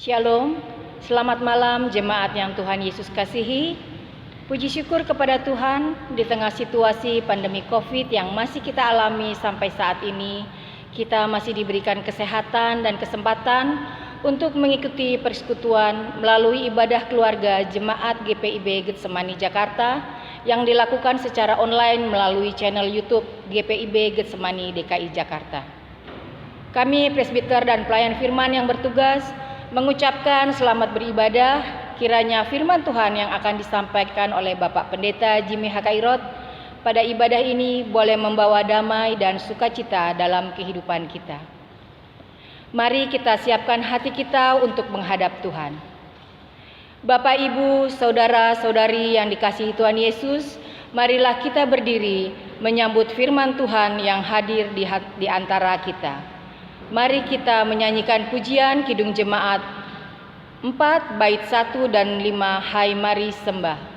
Shalom, selamat malam jemaat yang Tuhan Yesus kasihi. Puji syukur kepada Tuhan di tengah situasi pandemi COVID yang masih kita alami sampai saat ini. Kita masih diberikan kesehatan dan kesempatan untuk mengikuti persekutuan melalui ibadah keluarga Jemaat GPIB Getsemani Jakarta yang dilakukan secara online melalui channel YouTube GPIB Getsemani DKI Jakarta. Kami presbiter dan pelayan firman yang bertugas mengucapkan selamat beribadah. Kiranya firman Tuhan yang akan disampaikan oleh Bapak Pendeta Jimmy Hakairot pada ibadah ini boleh membawa damai dan sukacita dalam kehidupan kita. Mari kita siapkan hati kita untuk menghadap Tuhan. Bapak, Ibu, saudara-saudari yang dikasihi Tuhan Yesus, marilah kita berdiri menyambut firman Tuhan yang hadir di antara kita. Mari kita menyanyikan pujian Kidung Jemaat 4 bait 1 dan 5, Hai Mari Sembah.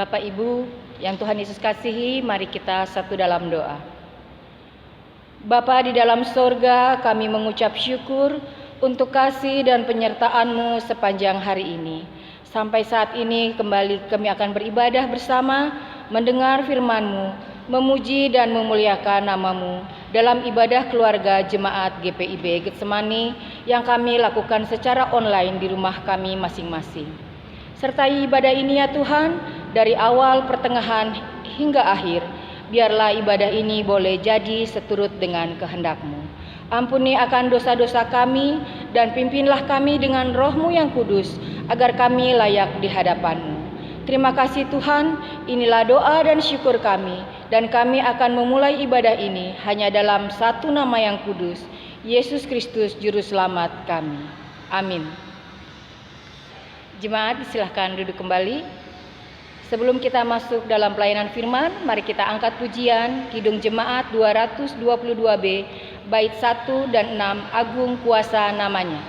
Bapak, Ibu yang Tuhan Yesus kasihi, mari kita satu dalam doa. Bapa di dalam sorga, kami mengucap syukur untuk kasih dan penyertaan-Mu sepanjang hari ini. Sampai saat ini kembali kami akan beribadah bersama, mendengar firman-Mu, memuji dan memuliakan nama-Mu dalam ibadah keluarga Jemaat GPIB Getsemani yang kami lakukan secara online di rumah kami masing-masing. Sertai ibadah ini ya Tuhan, dari awal, pertengahan, hingga akhir, biarlah ibadah ini boleh jadi seturut dengan kehendak-Mu. Ampuni akan dosa-dosa kami, dan pimpinlah kami dengan Roh-Mu yang kudus, agar kami layak di hadapan-Mu. Terima kasih Tuhan, inilah doa dan syukur kami, dan kami akan memulai ibadah ini hanya dalam satu nama yang kudus, Yesus Kristus Juru Selamat kami. Amin. Jemaat silakan duduk kembali. Sebelum kita masuk dalam pelayanan firman, mari kita angkat pujian Kidung Jemaat 222B, bait 1 dan 6, Agung Kuasa Namanya.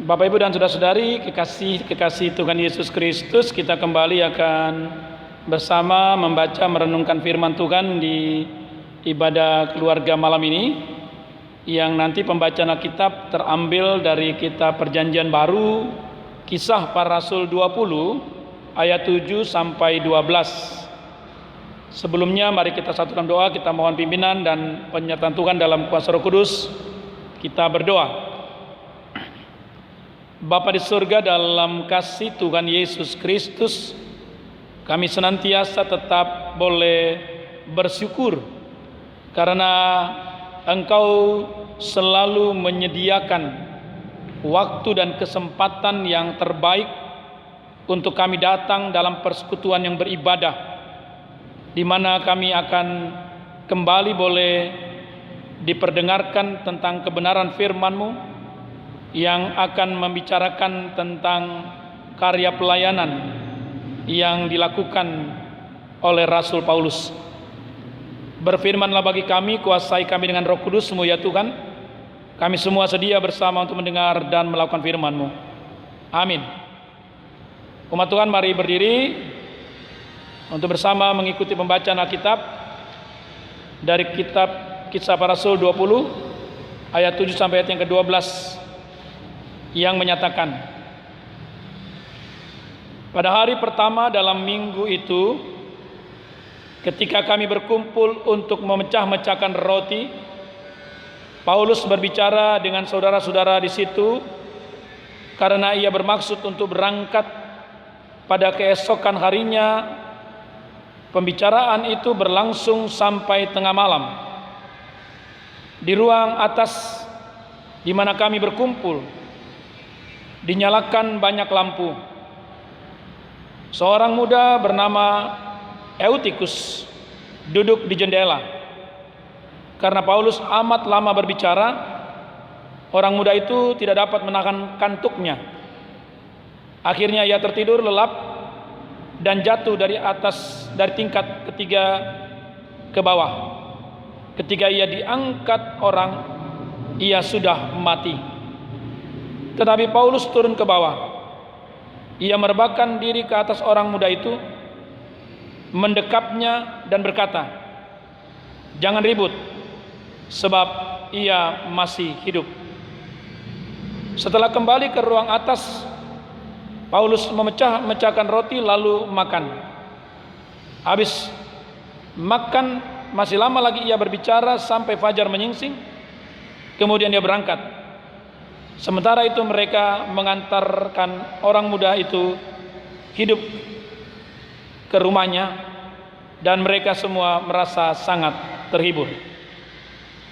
Bapak, Ibu, dan saudara-saudari, kekasih Tuhan Yesus Kristus, kita kembali akan bersama membaca merenungkan firman Tuhan di ibadah keluarga malam ini yang nanti pembacaan Alkitab terambil dari kitab Perjanjian Baru, Kisah Para Rasul 20 ayat 7 sampai 12. Sebelumnya mari kita satukan doa, kita mohon pimpinan dan penyertaan Tuhan dalam kuasa Roh Kudus. Kita berdoa. Bapa di surga, dalam kasih Tuhan Yesus Kristus, kami senantiasa tetap boleh bersyukur karena Engkau selalu menyediakan waktu dan kesempatan yang terbaik untuk kami datang dalam persekutuan yang beribadah, di mana kami akan kembali boleh diperdengarkan tentang kebenaran firman-Mu yang akan membicarakan tentang karya pelayanan yang dilakukan oleh Rasul Paulus. Berfirmanlah bagi kami, kuasai kami dengan Roh Kudus-Mu ya Tuhan. Kami semua sedia bersama untuk mendengar dan melakukan firman-Mu. Amin. Umat Tuhan, mari berdiri untuk bersama mengikuti pembacaan Alkitab dari kitab Kisah Para Rasul 20 ayat 7 sampai ayat yang ke-12 yang menyatakan, pada hari pertama dalam minggu itu, ketika kami berkumpul untuk memecah-mecahkan roti, Paulus berbicara dengan saudara-saudara di situ karena ia bermaksud untuk berangkat pada keesokan harinya. Pembicaraan itu berlangsung sampai tengah malam. Di ruang atas di mana kami berkumpul dinyalakan banyak lampu. Seorang muda bernama Eutikus duduk di jendela. Karena Paulus amat lama berbicara, orang muda itu tidak dapat menahan kantuknya. Akhirnya ia tertidur lelap dan jatuh dari tingkat ketiga ke bawah. Ketika ia diangkat orang, ia sudah mati. Tetapi Paulus turun ke bawah. Ia merebahkan diri ke atas orang muda itu, mendekapnya dan berkata, "Jangan ribut, sebab ia masih hidup." Setelah kembali ke ruang atas, Paulus memecah-mecahkan roti lalu makan. Habis makan, masih lama lagi ia berbicara sampai fajar menyingsing. Kemudian dia berangkat. Sementara itu mereka mengantarkan orang muda itu hidup ke rumahnya, dan mereka semua merasa sangat terhibur.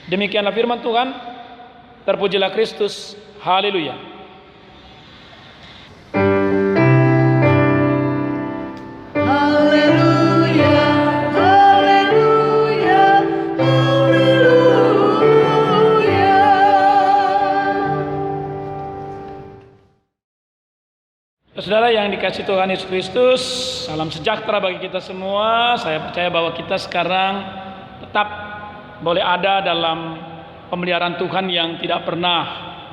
Demikianlah firman Tuhan. Terpujilah Kristus. Haleluya. Saudara yang dikasihi Tuhan Yesus Kristus, salam sejahtera bagi kita semua. Saya percaya bahwa kita sekarang tetap boleh ada dalam pemeliharaan Tuhan yang tidak pernah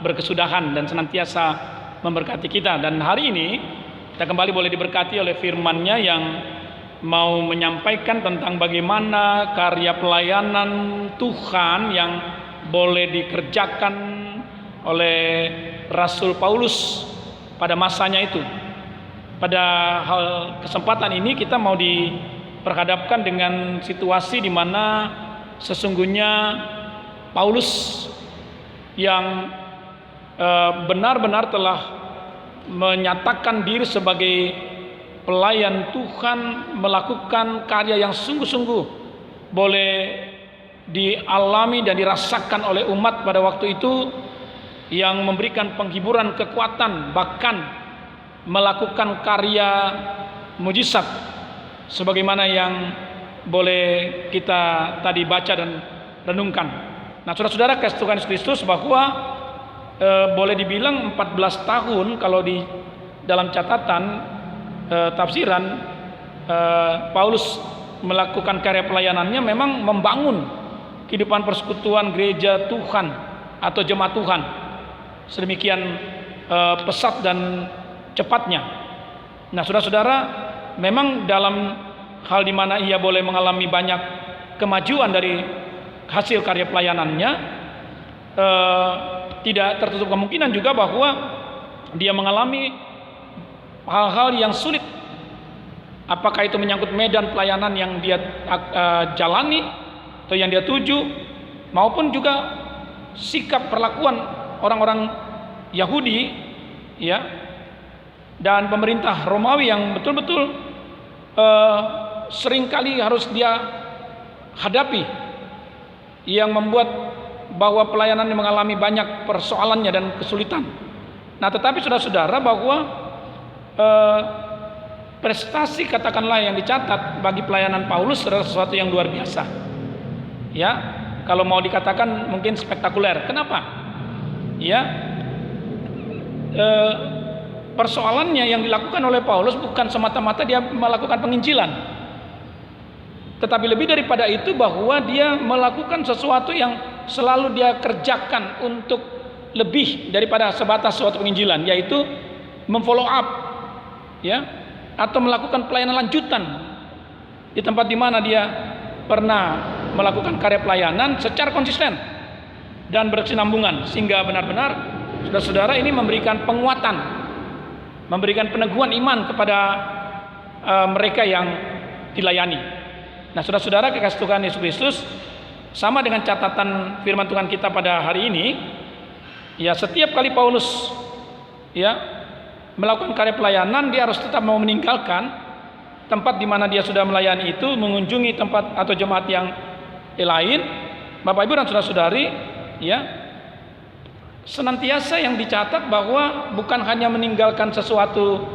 berkesudahan dan senantiasa memberkati kita. Dan hari ini kita kembali boleh diberkati oleh firman-Nya yang mau menyampaikan tentang bagaimana karya pelayanan Tuhan yang boleh dikerjakan oleh Rasul Paulus pada masanya itu. Pada hal kesempatan ini kita mau diperhadapkan dengan situasi di mana sesungguhnya Paulus yang benar-benar telah menyatakan diri sebagai pelayan Tuhan, melakukan karya yang sungguh-sungguh boleh dialami dan dirasakan oleh umat pada waktu itu, yang memberikan penghiburan, kekuatan, bahkan melakukan karya mujizat sebagaimana yang boleh kita tadi baca dan renungkan. Nah, saudara-saudara kasih Tuhan Yesus Kristus, bahwa boleh dibilang 14 tahun kalau di dalam catatan tafsiran Paulus melakukan karya pelayanannya memang membangun kehidupan persekutuan gereja Tuhan atau jemaat Tuhan sedemikian pesat dan cepatnya. Nah, saudara-saudara, memang dalam hal di mana ia boleh mengalami banyak kemajuan dari hasil karya pelayanannya, tidak tertutup kemungkinan juga bahwa dia mengalami hal-hal yang sulit. Apakah itu menyangkut medan pelayanan yang dia jalani atau yang dia tuju, maupun juga sikap perlakuan orang-orang Yahudi, ya, dan pemerintah Romawi yang betul-betul seringkali harus dia hadapi, yang membuat bahwa pelayanan mengalami banyak persoalannya dan kesulitan. Nah, tetapi saudara-saudara, bahwa prestasi katakanlah yang dicatat bagi pelayanan Paulus adalah sesuatu yang luar biasa. Ya, kalau mau dikatakan mungkin spektakuler. Kenapa? Ya, persoalannya yang dilakukan oleh Paulus bukan semata-mata dia melakukan penginjilan, tetapi lebih daripada itu bahwa dia melakukan sesuatu yang selalu dia kerjakan untuk lebih daripada sebatas suatu penginjilan, yaitu memfollow up, ya, atau melakukan pelayanan lanjutan di tempat di mana dia pernah melakukan karya pelayanan secara konsisten dan berkesinambungan, sehingga benar-benar saudara-saudara ini memberikan penguatan, memberikan peneguhan iman kepada mereka yang dilayani. Nah, saudara-saudara, kekasih Tuhan Yesus Kristus, sama dengan catatan firman Tuhan kita pada hari ini, ya, setiap kali Paulus, ya, melakukan karya pelayanan, dia harus tetap mau meninggalkan tempat di mana dia sudah melayani itu, mengunjungi tempat atau jemaat yang lain. Bapak Ibu dan saudara-saudari, ya, senantiasa yang dicatat bahwa bukan hanya meninggalkan sesuatu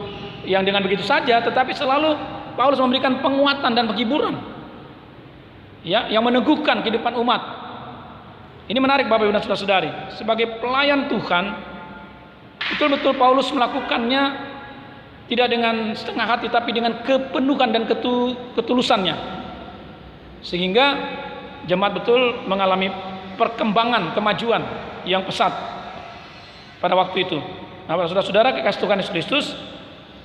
yang dengan begitu saja, tetapi selalu Paulus memberikan penguatan dan penghiburan, ya, yang meneguhkan kehidupan umat. Ini menarik Bapak Ibu dan saudara-saudari. Sebagai pelayan Tuhan, betul-betul Paulus melakukannya tidak dengan setengah hati, tapi dengan kepenuhan dan ketulusannya, sehingga jemaat betul mengalami perkembangan, kemajuan yang pesat pada waktu itu. Nah, saudara-saudara, kekasih Tuhan Yesus Kristus,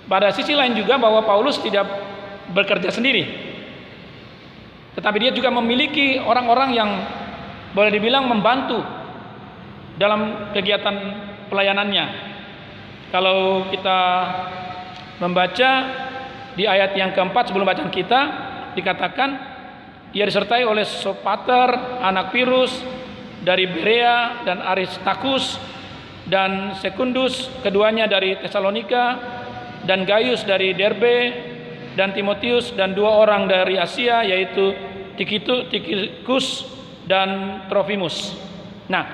pada sisi lain juga bahwa Paulus tidak bekerja sendiri, tetapi dia juga memiliki orang-orang yang boleh dibilang membantu dalam kegiatan pelayanannya. Kalau kita membaca di ayat yang keempat sebelum bacaan kita, dikatakan ia disertai oleh Sopater, anak Pirus dari Berea, dan Aristarkus dan Sekundus, keduanya dari Tesalonika, dan Gaius dari Derbe, dan Timotius, dan dua orang dari Asia, yaitu Tikikus dan Trofimus. Nah,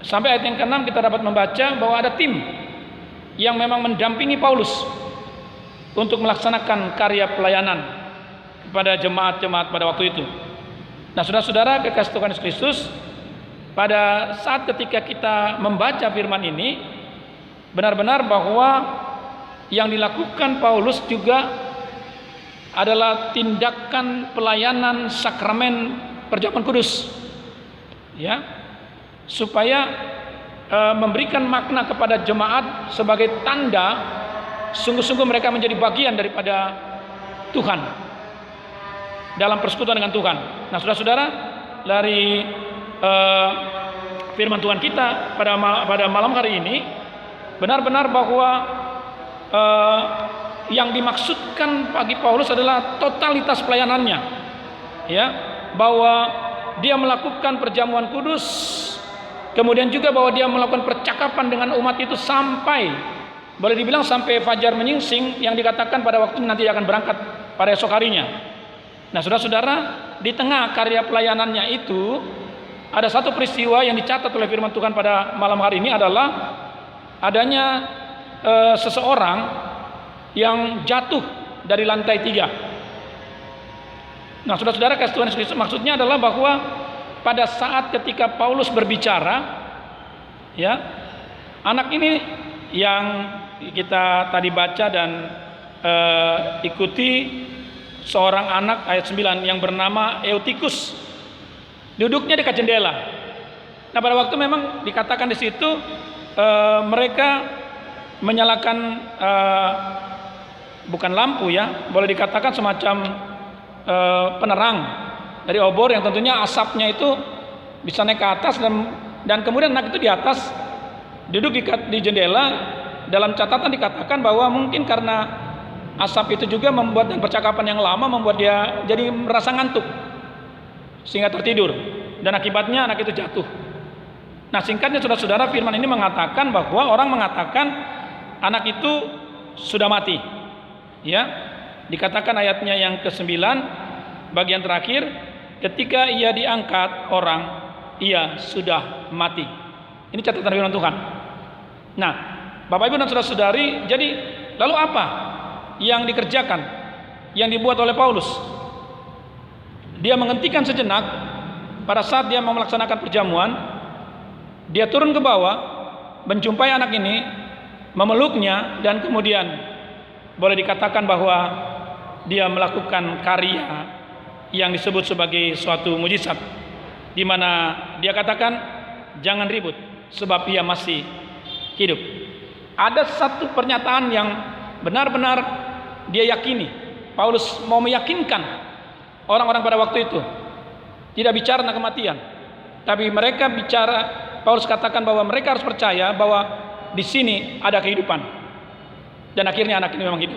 sampai ayat yang ke-6 kita dapat membaca bahwa ada tim yang memang mendampingi Paulus untuk melaksanakan karya pelayanan kepada jemaat-jemaat pada waktu itu. Nah, saudara-saudara, kekasih Tuhan Yesus Kristus, pada saat ketika kita membaca firman ini, benar-benar bahwa yang dilakukan Paulus juga adalah tindakan pelayanan sakramen perjamuan kudus, ya, supaya memberikan makna kepada jemaat sebagai tanda sungguh-sungguh mereka menjadi bagian daripada Tuhan dalam persekutuan dengan Tuhan. Nah, saudara-saudara, dari firman Tuhan kita pada malam hari ini, benar-benar bahwa yang dimaksudkan bagi Paulus adalah totalitas pelayanannya, ya, bahwa dia melakukan perjamuan kudus, kemudian juga bahwa dia melakukan percakapan dengan umat itu sampai, boleh dibilang sampai fajar menyingsing, yang dikatakan pada waktu nanti akan berangkat pada esok harinya. Nah, saudara-saudara, di tengah karya pelayanannya itu ada satu peristiwa yang dicatat oleh firman Tuhan pada malam hari ini, adalah adanya seseorang yang jatuh dari lantai 3. Nah, saudara-saudara, kasih Tuhan Yesus Kristus, maksudnya adalah bahwa pada saat ketika Paulus berbicara, ya, anak ini yang kita tadi baca dan ikuti, seorang anak, ayat 9, yang bernama Eutikus, duduknya dekat jendela. Nah, pada waktu memang dikatakan di situ mereka menyalakan bukan lampu, ya, boleh dikatakan semacam penerang dari obor yang tentunya asapnya itu bisa naik ke atas dan dan kemudian anak itu di atas duduk di jendela. Dalam catatan dikatakan bahwa mungkin karena asap itu juga membuat, dan percakapan yang lama membuat dia jadi merasa ngantuk sehingga tertidur, dan akibatnya anak itu jatuh. Nah, singkatnya saudara-saudara, firman ini mengatakan bahwa orang mengatakan anak itu sudah mati. Ya, dikatakan ayatnya yang ke-9 bagian terakhir, ketika ia diangkat orang, ia sudah mati. Ini catatan firman Tuhan. Nah, Bapak Ibu dan saudara-saudari, jadi lalu apa yang dikerjakan, yang dibuat oleh Paulus? Dia menghentikan sejenak pada saat dia mau melaksanakan perjamuan. Dia turun ke bawah, menjumpai anak ini, memeluknya, dan kemudian boleh dikatakan bahwa dia melakukan karya yang disebut sebagai suatu mujizat, di mana dia katakan, jangan ribut sebab ia masih hidup. Ada satu pernyataan yang benar-benar dia yakini. Paulus mau meyakinkan orang-orang pada waktu itu, tidak bicara tentang kematian, tapi mereka bicara. Paulus katakan bahwa mereka harus percaya bahwa di sini ada kehidupan, dan akhirnya anak ini memang hidup.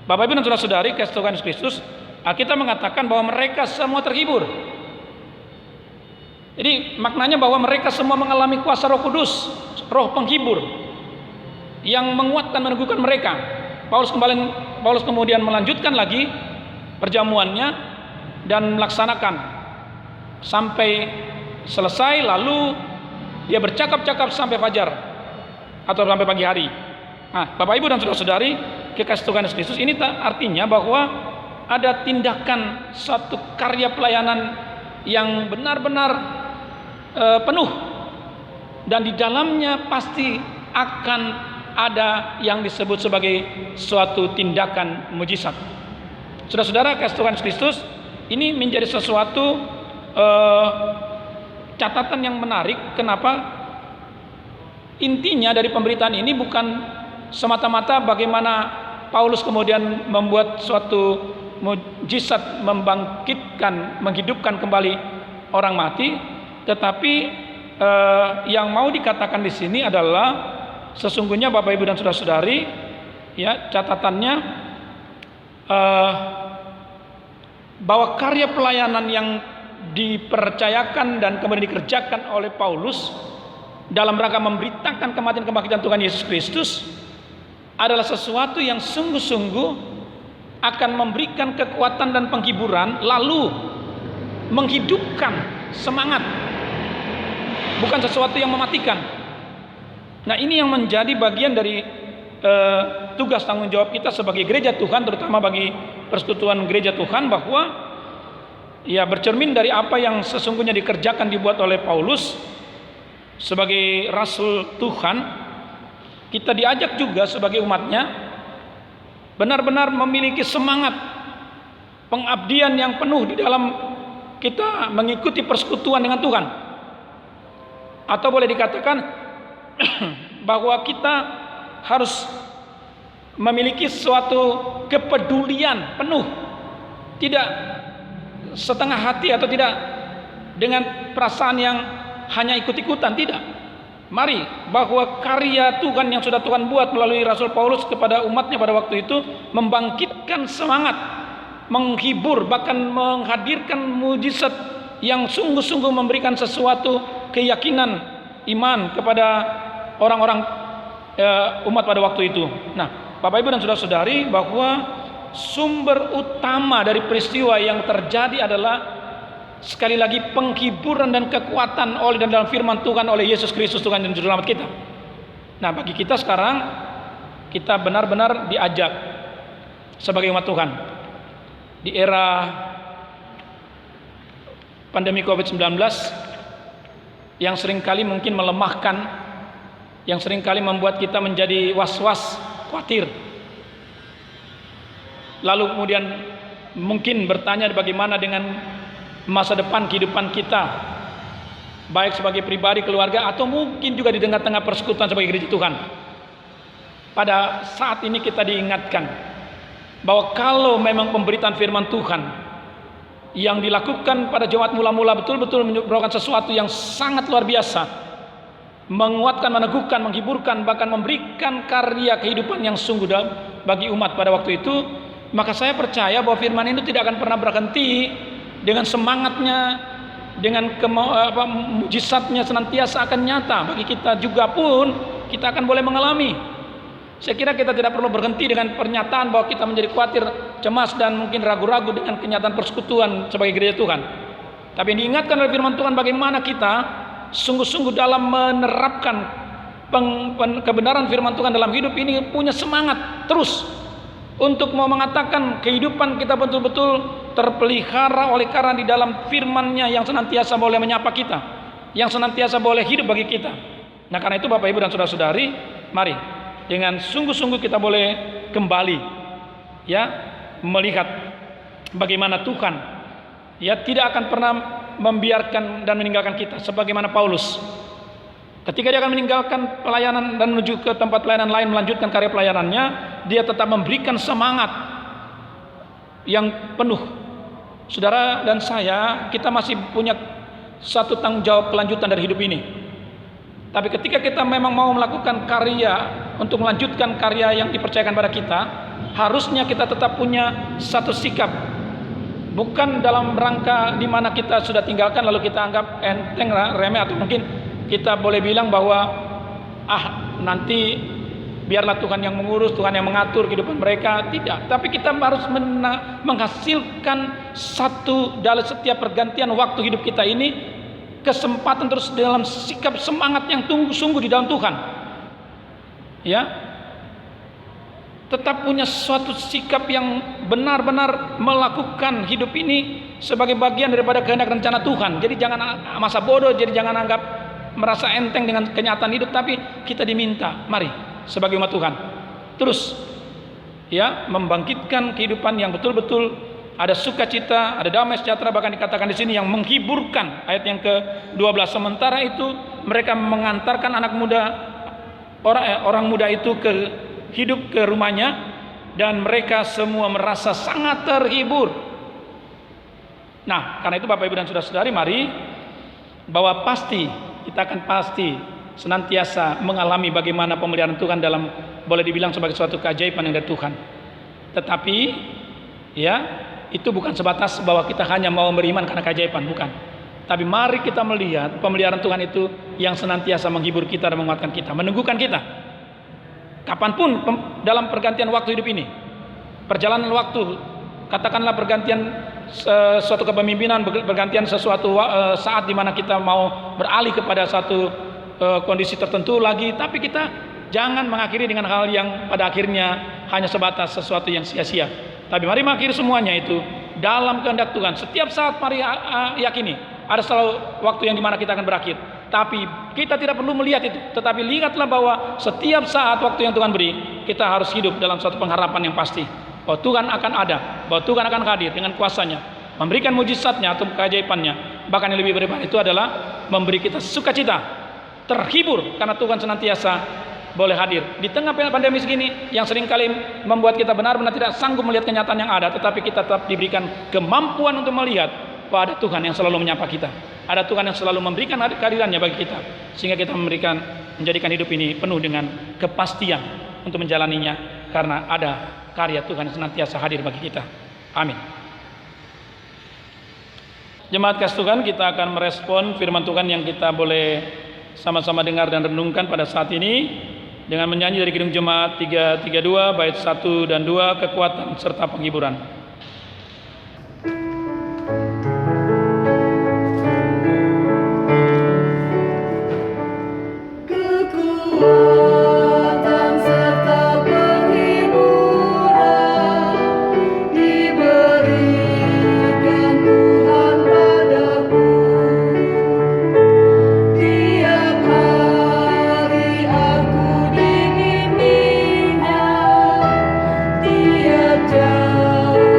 Bapak Ibu dan saudara-saudari, kasih Tuhan Yesus Kristus, kita mengatakan bahwa mereka semua terhibur. Jadi maknanya bahwa mereka semua mengalami kuasa Roh Kudus, Roh penghibur yang menguatkan, meneguhkan mereka. Paulus kemudian melanjutkan lagi perjamuannya dan melaksanakan sampai selesai, lalu dia bercakap-cakap sampai fajar atau sampai pagi hari. Nah, Bapak Ibu dan saudara-saudari, kekasih Tuhan Yesus Kristus, ini artinya bahwa ada tindakan suatu karya pelayanan yang benar-benar penuh, dan di dalamnya pasti akan ada yang disebut sebagai suatu tindakan mujizat. Saudara-saudara, kasih Tuhan Yesus Kristus, ini menjadi sesuatu catatan yang menarik. Kenapa? Intinya dari pemberitaan ini bukan semata-mata bagaimana Paulus kemudian membuat suatu mujizat, membangkitkan, menghidupkan kembali orang mati, tetapi yang mau dikatakan di sini adalah sesungguhnya Bapak Ibu dan saudara-saudari, ya, catatannya bahwa karya pelayanan yang dipercayakan dan kemudian dikerjakan oleh Paulus dalam rangka memberitakan kematian kebangkitan Tuhan Yesus Kristus adalah sesuatu yang sungguh-sungguh akan memberikan kekuatan dan penghiburan, lalu menghidupkan semangat, bukan sesuatu yang mematikan. Nah, ini yang menjadi bagian dari tugas tanggung jawab kita sebagai gereja Tuhan, terutama bagi persekutuan gereja Tuhan, bahwa ya bercermin dari apa yang sesungguhnya dikerjakan, dibuat oleh Paulus sebagai rasul Tuhan. Kita diajak juga sebagai umatnya benar-benar memiliki semangat pengabdian yang penuh di dalam kita mengikuti persekutuan dengan Tuhan. Atau boleh dikatakan bahwa kita harus memiliki suatu kepedulian penuh, tidak setengah hati atau tidak dengan perasaan yang hanya ikut-ikutan, tidak. Mari, bahwa karya Tuhan yang sudah Tuhan buat melalui Rasul Paulus kepada umatnya pada waktu itu membangkitkan semangat, menghibur, bahkan menghadirkan mujizat yang sungguh-sungguh memberikan sesuatu keyakinan iman kepada orang-orang umat pada waktu itu. Nah, Bapak Ibu dan saudara-saudari, bahwa sumber utama dari peristiwa yang terjadi adalah sekali lagi penghiburan dan kekuatan oleh dan dalam firman Tuhan oleh Yesus Kristus Tuhan dan Juru Selamat kita. Nah, bagi kita sekarang, kita benar-benar diajak sebagai umat Tuhan di era pandemi COVID-19 yang seringkali mungkin melemahkan, yang seringkali membuat kita menjadi was-was, khawatir. Lalu kemudian mungkin bertanya bagaimana dengan masa depan kehidupan kita, baik sebagai pribadi, keluarga, atau mungkin juga di tengah-tengah persekutuan sebagai gereja Tuhan. Pada saat ini kita diingatkan bahwa kalau memang pemberitaan firman Tuhan yang dilakukan pada jemaat mula-mula betul-betul merupakan sesuatu yang sangat luar biasa, menguatkan, meneguhkan, menghiburkan, bahkan memberikan karya kehidupan yang sungguh bagi umat pada waktu itu. Maka saya percaya bahwa firman itu tidak akan pernah berhenti. Dengan semangatnya, dengan mujizatnya senantiasa akan nyata bagi kita juga pun kita akan boleh mengalami. Saya kira kita tidak perlu berhenti dengan pernyataan bahwa kita menjadi khawatir, cemas, dan mungkin ragu-ragu dengan kenyataan persekutuan sebagai gereja Tuhan. Tapi diingatkan oleh firman Tuhan bagaimana kita sungguh-sungguh dalam menerapkan kebenaran firman Tuhan dalam hidup ini punya semangat terus untuk mau mengatakan kehidupan kita betul-betul terpelihara oleh karena di dalam firman-Nya yang senantiasa boleh menyapa kita, yang senantiasa boleh hidup bagi kita. Nah, karena itu Bapak Ibu dan Saudara-saudari, mari dengan sungguh-sungguh kita boleh kembali ya melihat bagaimana Tuhan ya tidak akan pernah membiarkan dan meninggalkan kita, sebagaimana Paulus ketika dia akan meninggalkan pelayanan dan menuju ke tempat pelayanan lain melanjutkan karya pelayanannya, dia tetap memberikan semangat yang penuh. Saudara dan saya, kita masih punya satu tanggung jawab kelanjutan dari hidup ini. Tapi ketika kita memang mau melakukan karya untuk melanjutkan karya yang dipercayakan pada kita, harusnya kita tetap punya satu sikap, bukan dalam rangka di mana kita sudah tinggalkan lalu kita anggap enteng, remeh, atau mungkin kita boleh bilang bahwa nanti biarlah Tuhan yang mengurus, Tuhan yang mengatur kehidupan mereka. Tidak, tapi kita harus menghasilkan satu dalam setiap pergantian waktu hidup kita ini kesempatan terus dalam sikap semangat yang sungguh di dalam Tuhan. Ya, tetap punya suatu sikap yang benar-benar melakukan hidup ini sebagai bagian daripada kehendak rencana Tuhan. Jadi jangan masa bodoh, jadi jangan anggap merasa enteng dengan kenyataan hidup, tapi kita diminta, mari sebagai umat Tuhan terus ya membangkitkan kehidupan yang betul-betul ada sukacita, ada damai sejahtera, bahkan dikatakan di sini yang menghiburkan, ayat yang ke-12. Sementara itu mereka mengantarkan anak muda, orang muda itu hidup ke rumahnya, dan mereka semua merasa sangat terhibur. Nah, karena itu Bapak Ibu dan Saudara-saudari, mari bahwa kita akan pasti senantiasa mengalami bagaimana pemeliharaan Tuhan dalam boleh dibilang sebagai suatu keajaiban yang dari Tuhan. Tetapi ya, itu bukan sebatas bahwa kita hanya mau beriman karena keajaiban, bukan. Tapi mari kita melihat pemeliharaan Tuhan itu yang senantiasa menghibur kita dan menguatkan kita, meneguhkan kita. Kapanpun dalam pergantian waktu hidup ini, perjalanan waktu, katakanlah pergantian suatu kepemimpinan, pergantian sesuatu saat di mana kita mau beralih kepada satu kondisi tertentu lagi, tapi kita jangan mengakhiri dengan hal yang pada akhirnya hanya sebatas sesuatu yang sia-sia. Tapi mari mengakhiri semuanya itu dalam kehendak Tuhan. Setiap saat mari yakini ada selalu waktu yang dimana kita akan berakhir. Tapi kita tidak perlu melihat itu, tetapi lihatlah bahwa setiap saat waktu yang Tuhan beri, kita harus hidup dalam suatu pengharapan yang pasti bahwa Tuhan akan ada, bahwa Tuhan akan hadir dengan kuasanya, memberikan mujizatnya atau keajaibannya. Bahkan yang lebih berlipat itu adalah memberi kita sukacita, terhibur karena Tuhan senantiasa boleh hadir di tengah pandemi segini yang seringkali membuat kita benar-benar tidak sanggup melihat kenyataan yang ada, tetapi kita tetap diberikan kemampuan untuk melihat bahwa ada Tuhan yang selalu menyapa kita, ada Tuhan yang selalu memberikan kehadirannya bagi kita, sehingga kita menjadikan hidup ini penuh dengan kepastian untuk menjalaninya karena ada karya Tuhan yang senantiasa hadir bagi kita. Amin. Jemaat kasih Tuhan, kita akan merespon firman Tuhan yang kita boleh sama-sama dengar dan renungkan pada saat ini dengan menyanyi dari Kidung Jemaat 332 bait 1 dan 2, kekuatan serta penghiburan. Jauh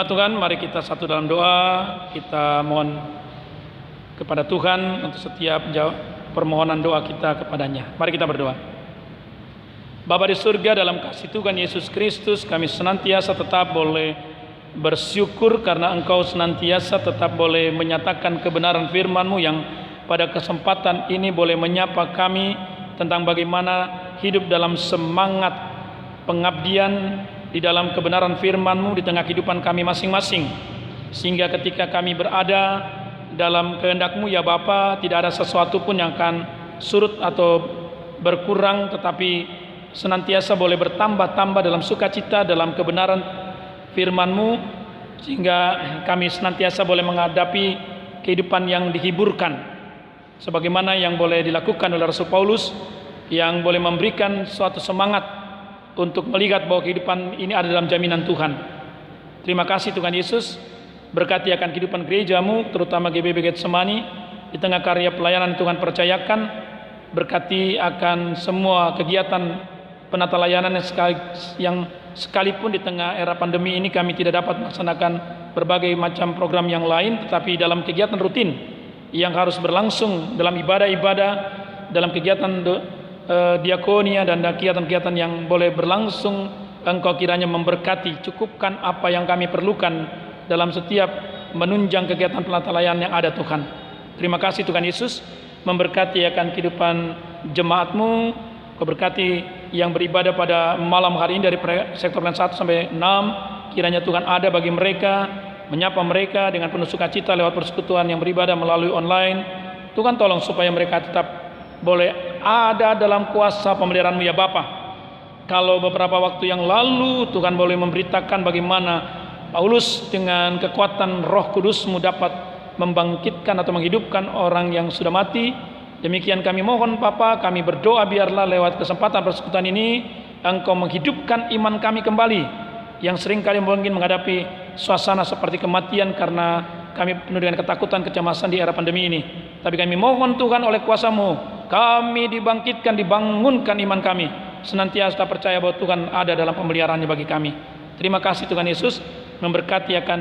Jemaat Tuhan, mari kita satu dalam doa. Kita mohon kepada Tuhan untuk setiap permohonan doa kita kepadanya. Mari kita berdoa. Bapa di surga, dalam kasih Tuhan Yesus Kristus, kami senantiasa tetap boleh bersyukur karena Engkau senantiasa tetap boleh menyatakan kebenaran firman-Mu yang pada kesempatan ini boleh menyapa kami tentang bagaimana hidup dalam semangat pengabdian di dalam kebenaran firman-Mu di tengah kehidupan kami masing-masing, sehingga ketika kami berada dalam kehendak-Mu ya Bapa, tidak ada sesuatu pun yang akan surut atau berkurang, tetapi senantiasa boleh bertambah-tambah dalam sukacita dalam kebenaran firman-Mu, sehingga kami senantiasa boleh menghadapi kehidupan yang dihiburkan, sebagaimana yang boleh dilakukan oleh Rasul Paulus yang boleh memberikan suatu semangat untuk melihat bahwa kehidupan ini ada dalam jaminan Tuhan. Terima kasih Tuhan Yesus, berkati akan kehidupan gereja-Mu, terutama GBB Getsemani, di tengah karya pelayanan Tuhan percayakan, berkati akan semua kegiatan penata layanan yang sekalipun di tengah era pandemi ini kami tidak dapat melaksanakan berbagai macam program yang lain, tetapi dalam kegiatan rutin yang harus berlangsung dalam ibadah-ibadah, dalam kegiatan diakonia dan kegiatan-kegiatan yang boleh berlangsung, Engkau kiranya memberkati, cukupkan apa yang kami perlukan dalam setiap menunjang kegiatan penata layanan yang ada Tuhan. Terima kasih Tuhan Yesus, memberkati akan kehidupan jemaat-Mu, Kau berkati yang beribadah pada malam hari ini dari sektor 1 sampai 6, kiranya Tuhan ada bagi mereka, menyapa mereka dengan penuh sukacita lewat persekutuan yang beribadah melalui online. Tuhan tolong supaya mereka tetap boleh ada dalam kuasa pemeliharaan-Mu ya Bapa. Kalau beberapa waktu yang lalu Tuhan boleh memberitakan bagaimana Paulus dengan kekuatan Roh Kudus-Mu dapat membangkitkan atau menghidupkan orang yang sudah mati, demikian kami mohon Bapa, kami berdoa biarlah lewat kesempatan persekutuan ini Engkau menghidupkan iman kami kembali, yang sering kali mungkin menghadapi suasana seperti kematian karena kami penuh dengan ketakutan, kecemasan di era pandemi ini. Tapi kami mohon Tuhan oleh kuasa-Mu, kami dibangkitkan, dibangunkan iman kami, senantiasa percaya bahwa Tuhan ada dalam pemeliharaannya bagi kami. Terima kasih Tuhan Yesus, memberkati akan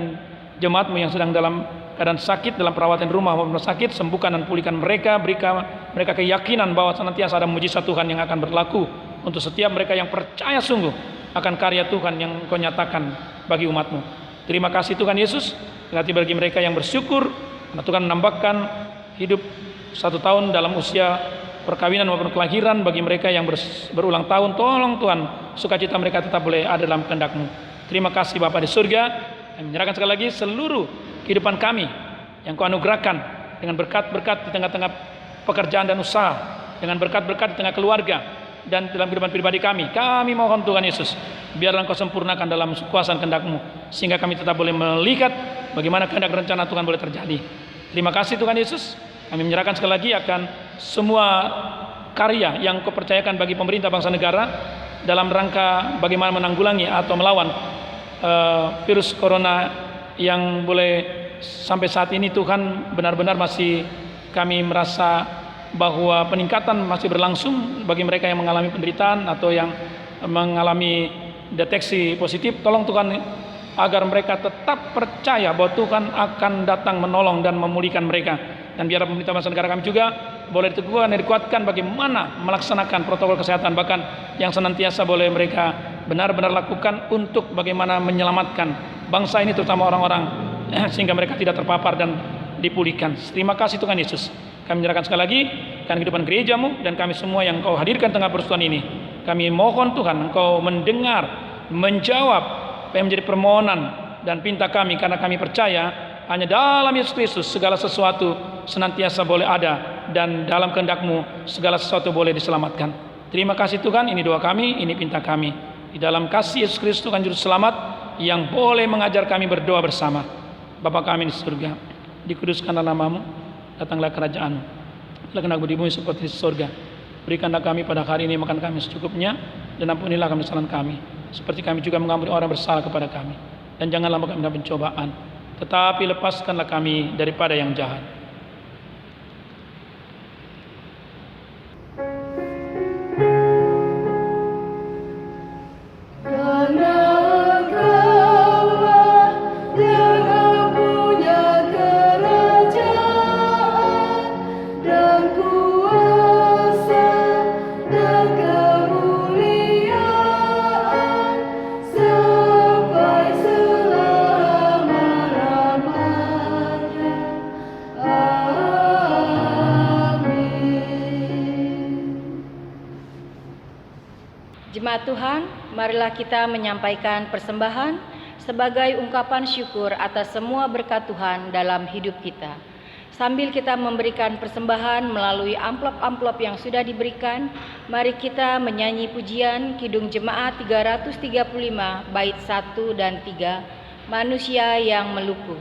jemaat-Mu yang sedang dalam keadaan sakit, dalam perawatan rumah maupun sakit, sembuhkan dan pulihkan mereka, berikan mereka keyakinan bahwa senantiasa ada mujizat Tuhan yang akan berlaku untuk setiap mereka yang percaya sungguh akan karya Tuhan yang Kau nyatakan bagi umat-Mu. Terima kasih Tuhan Yesus, berarti bagi mereka yang bersyukur karena Tuhan menambahkan hidup 1 tahun dalam usia perkawinan maupun kelahiran, bagi mereka yang berulang tahun, tolong Tuhan sukacita mereka tetap boleh ada dalam kehendak-Mu. Terima kasih Bapa di surga, kami menyerahkan sekali lagi seluruh kehidupan kami yang Kau anugerahkan dengan berkat-berkat di tengah-tengah pekerjaan dan usaha, dengan berkat-berkat di tengah keluarga dan dalam kehidupan pribadi kami. Kami mohon Tuhan Yesus, biarlah Engkau sempurnakan dalam kuasa kehendak-Mu, sehingga kami tetap boleh melihat bagaimana kehendak rencana Tuhan boleh terjadi. Terima kasih Tuhan Yesus, kami menyerahkan sekali lagi akan semua karya yang Kau percayakan bagi pemerintah bangsa negara dalam rangka bagaimana menanggulangi atau melawan virus corona yang boleh sampai saat ini Tuhan benar-benar masih kami merasa bahwa peningkatan masih berlangsung bagi mereka yang mengalami penderitaan atau yang mengalami deteksi positif. Tolong Tuhan agar mereka tetap percaya bahwa Tuhan akan datang menolong dan memulihkan mereka, dan biar pemerintah bangsa negara kami juga boleh diteguhkan dan dikuatkan bagaimana melaksanakan protokol kesehatan, bahkan yang senantiasa boleh mereka benar-benar lakukan untuk bagaimana menyelamatkan bangsa ini, terutama orang-orang sehingga mereka tidak terpapar dan dipulihkan. Terima kasih Tuhan Yesus, kami menyerahkan sekali lagi kan kehidupan gereja-Mu dan kami semua yang Kau hadirkan tengah persekutuan ini. Kami mohon Tuhan Engkau mendengar, menjawab apa yang menjadi permohonan dan pinta kami, karena kami percaya hanya dalam Yesus Kristus segala sesuatu senantiasa boleh ada, dan dalam kehendak-Mu segala sesuatu boleh diselamatkan. Terima kasih Tuhan, ini doa kami, ini pinta kami. Di dalam kasih Yesus Kristus Tuhan Juru Selamat yang boleh mengajar kami berdoa bersama. Bapa kami di surga, dikuduskanlah nama-Mu, datanglah kerajaan-Mu, lakukanlah di bumi seperti di surga. Berikanlah kami pada hari ini makan kami secukupnya, dan ampunilah kami kesalahan kami, seperti kami juga mengampuni orang bersalah kepada kami. Dan janganlah kami dalam pencobaan, tetapi lepaskanlah kami daripada yang jahat. Karena Engkaulah Jemaat Tuhan, marilah kita menyampaikan persembahan sebagai ungkapan syukur atas semua berkat Tuhan dalam hidup kita. Sambil kita memberikan persembahan melalui amplop-amplop yang sudah diberikan, mari kita menyanyi pujian Kidung Jemaat 335 bait 1 dan 3, Manusia yang Meluku.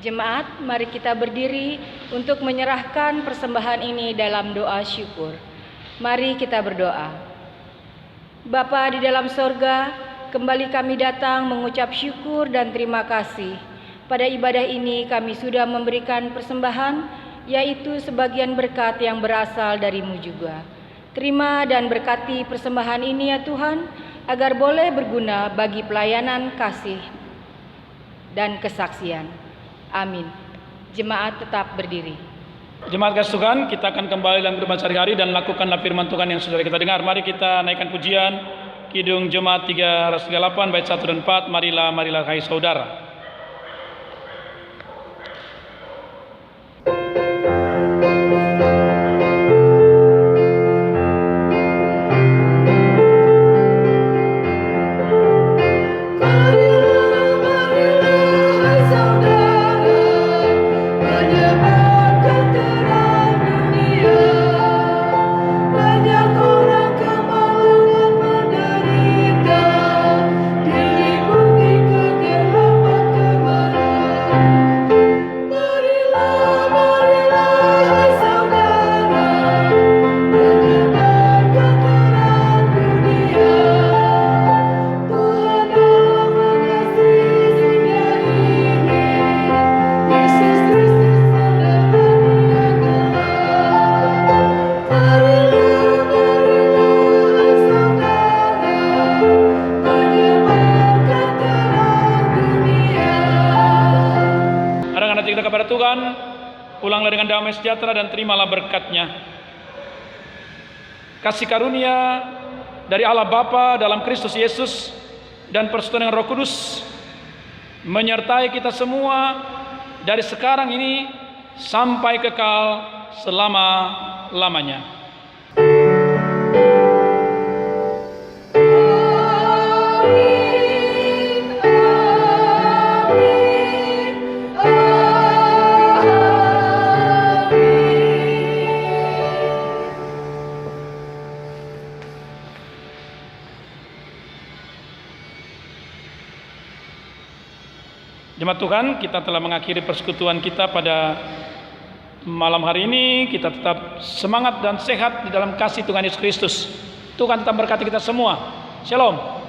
Jemaat, mari kita berdiri untuk menyerahkan persembahan ini dalam doa syukur. Mari kita berdoa. Bapa di dalam sorga, kembali kami datang mengucap syukur dan terima kasih. Pada ibadah ini kami sudah memberikan persembahan, yaitu sebagian berkat yang berasal dari-Mu juga. Terima dan berkati persembahan ini ya Tuhan, agar boleh berguna bagi pelayanan kasih dan kesaksian. Amin. Jemaat tetap berdiri. Jemaat kasih Tuhan, kita akan kembali dalam kehidupan sehari-hari dan lakukanlah firman Tuhan yang sudah kita dengar. Mari kita naikkan pujian Kidung Jemaat 338 bait 1 dan 4. Marilah hai saudara. Kepada Tuhan, pulanglah dengan damai sejahtera dan terimalah berkat-Nya. Kasih karunia dari Allah Bapa dalam Kristus Yesus dan persekutuan dengan Roh Kudus menyertai kita semua dari sekarang ini sampai kekal selama-lamanya. Jemaat Tuhan, kita telah mengakhiri persekutuan kita pada malam hari ini kita tetap semangat dan sehat di dalam kasih Tuhan Yesus Kristus. Tuhan tetap berkati kita semua. Shalom.